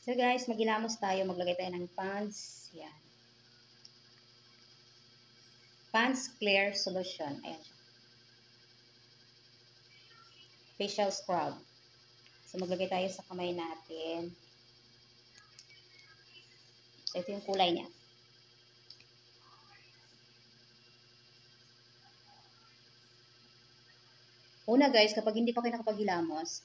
So guys, maghilamos tayo. Maglagay tayo ng Pond's. Yan. Pond's Clear Solution. Ayan siya. Facial Scrub. So maglagay tayo sa kamay natin. So ito yung kulay niya. Una guys, kapag hindi pa kayo nakapaghilamos,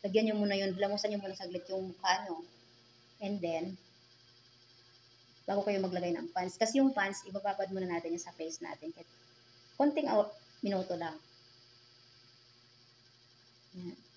lagyan nyo muna yun, hilamusan nyo muna saglit yung mukha nyo. And then, bago kayo maglagay ng pants. Kasi yung pants, ibababad muna natin yung sa face natin. Konting minuto lang. Yan.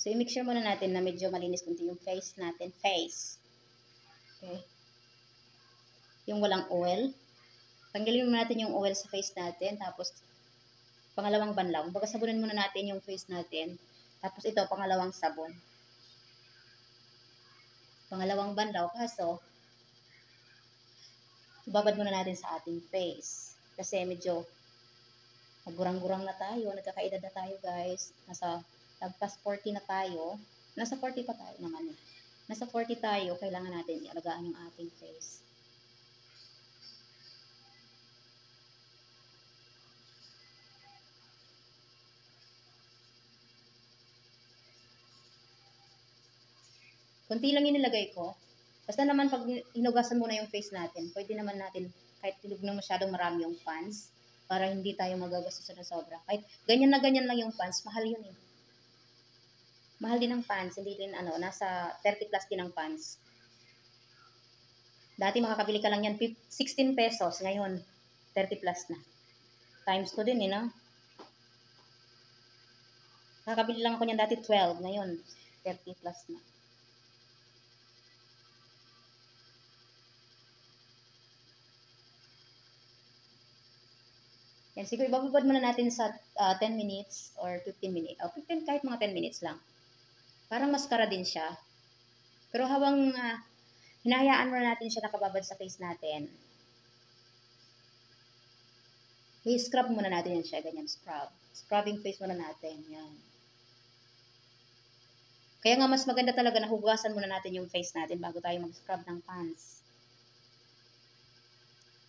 So, i-mix sure muna natin na medyo malinis kunti yung face natin. Face. Okay. Yung walang oil. Tanggalin muna natin yung oil sa face natin. Tapos, pangalawang banlaw. Baga sabunin muna natin yung face natin. Tapos ito, pangalawang sabon. Pangalawang banlaw. Kaso, ibabad muna natin sa ating face. Kasi medyo nagurang-gurang na tayo. Nagkakaedad na tayo guys. Nasa lagpas 40 na tayo. Nasa 40 pa tayo naman eh. Nasa 40 tayo, kailangan natin ialagaan yung ating face. Kunti lang yung nilagay ko. Basta naman pag hinugasan muna yung face natin, pwede naman natin kahit tulog na masyadong marami yung pants para hindi tayo magagastos na sobra. Kahit ganyan na ganyan lang yung pants, mahal yun eh. Mahal din ang pants, hindi din ano, nasa 30 plus din ang pants. Dati makakabili ka lang yan 16 pesos, ngayon 30 plus na. Times 2 din eh, no? Nakakabili lang ako niyan dati 12, ngayon 30 plus na. Yan, siguro ibababad muna natin sa 10 minutes or 15 minutes. O 15, kahit mga 10 minutes lang. Parang maskara din siya. Pero habang hinahayaan muna natin siya nakababad sa face natin, i-scrub muna natin yan siya. Ganyan, scrub. Scrubbing face muna natin. Yan. Kaya nga mas maganda talaga na hugasan muna natin yung face natin bago tayo mag-scrub ng pants.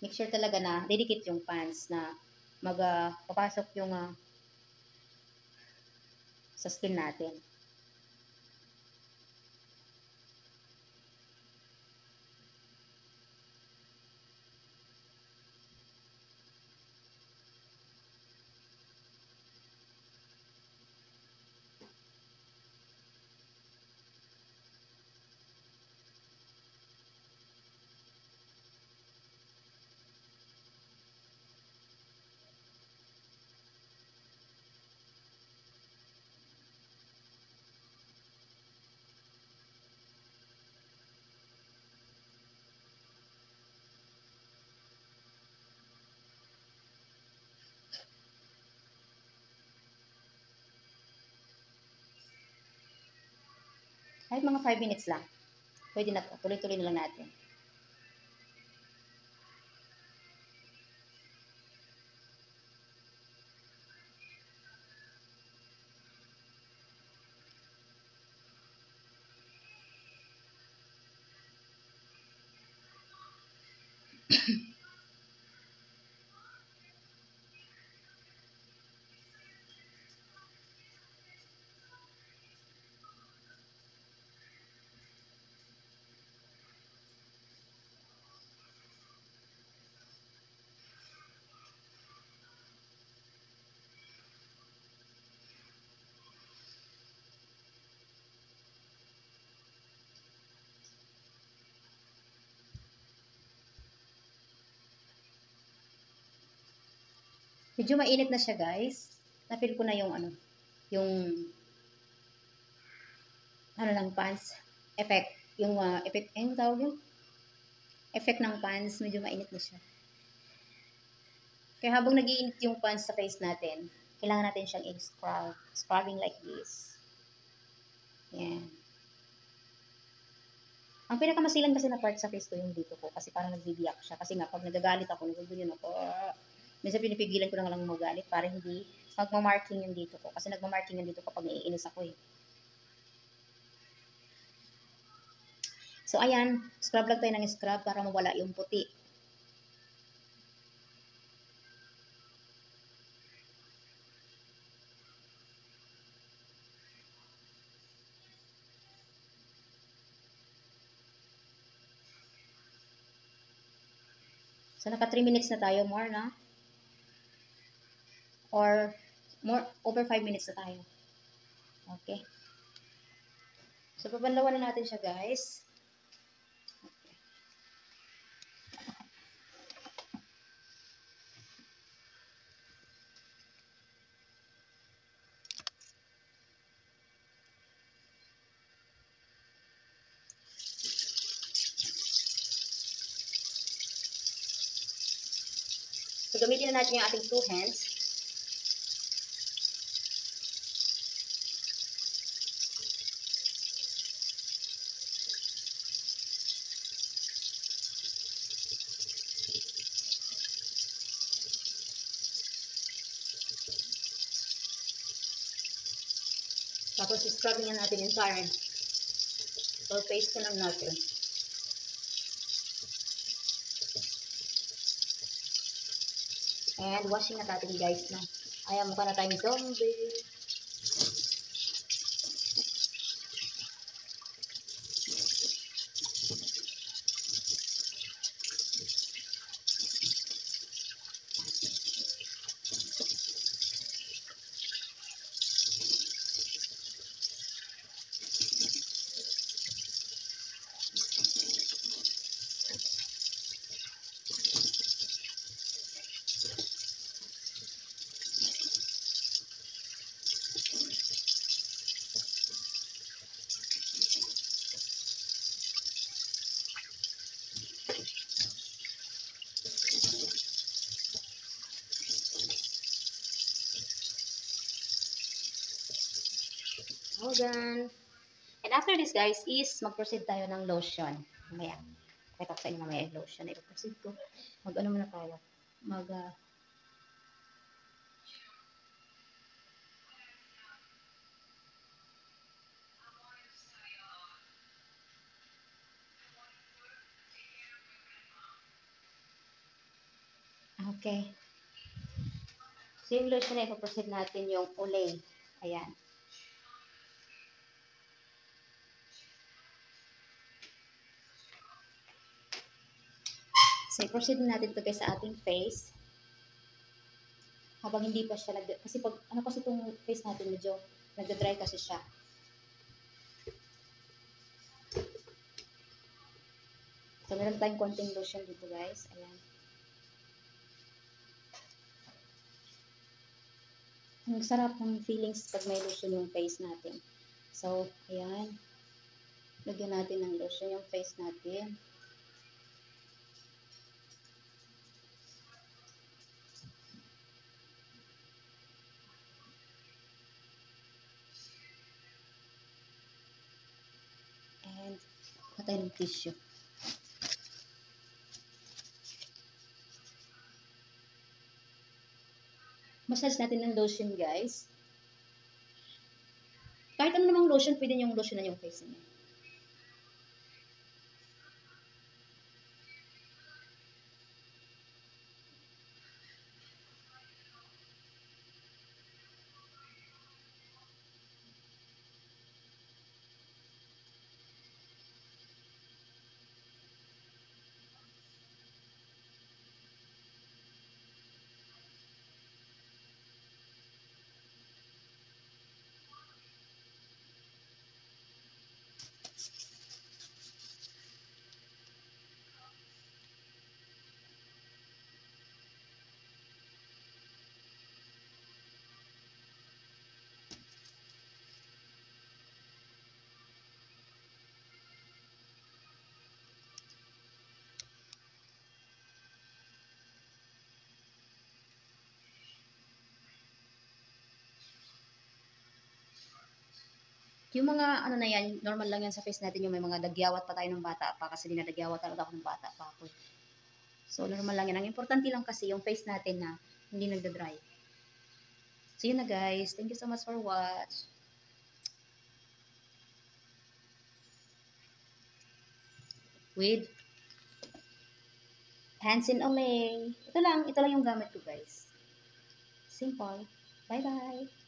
Make sure talaga na dedicate yung pants na papasok yung sa skin natin. Kahit mga 5 minutes lang. Pwede na to. Tuloy-tuloy na lang natin. Medyo mainit na siya, guys. Na-feel ko na yung ng pants effect. Yung effect, yung tawag yung effect ng pants, medyo mainit na siya. Kaya habang nag-iinit yung pants sa face natin, kailangan natin siyang i-scrub. Scrubbing like this. Yan. Ang pinakamasilan kasi na part sa face ko yung dito ko kasi parang nagbibiyak siya. Kasi nga, pag nagagalit ako, nagugulo ako. Minsan pinipigilan ko na lang magalit para hindi magmamarking yung dito ko. Kasi nagmamarking yung dito ko pag naiinis ako eh. So, ayan. Scrub lang tayo ng scrub para mawala yung puti. So, naka 3 minutes na tayo. More na? Or more, over 5 minutes na tayo. Okay. So, pabanlawan na natin siya, guys. So, gamitin na natin yung ating 2 hands. Tapos, scrubbing na natin yung entire. So, paste ko lang natin. And washing na natin, guys, no? Ayan, mukha na tayong zombie. All done. And after this, guys, is mag-proceed tayo ng lotion. Mamaya. Pakita ko sa inyo mamaya yung lotion. I-proceed ko. Mag-ano muna tayo. Okay. So, yung lotion na ipaproceed natin yung Olay. Ayan. So, i-proceed natin ito guys sa ating face. Habang hindi pa siya kasi pag, ano kasi itong face natin medyo nagda-dry kasi siya. So, meron tayong konting lotion dito guys. Ayan. Ang sarap ng feelings pag may lotion yung face natin. So, ayan. Lagyan natin ng lotion yung face natin. And, patay ng tissue. Massage natin ng lotion guys. Kahit ano namang lotion, pwede yung lotion na yung face niya. Yung mga ano na yan, normal lang yan sa face natin, yung may mga dagyawat pa tayo ng bata pa kasi dinadagyawat talaga ako ng bata pa ako. So normal lang yan. Ang importante lang kasi yung face natin na hindi nagda-dry. So yun na guys. Thank you so much for watch. With Hansin Olay. Ito lang yung gamit ko guys. Simple. Bye bye.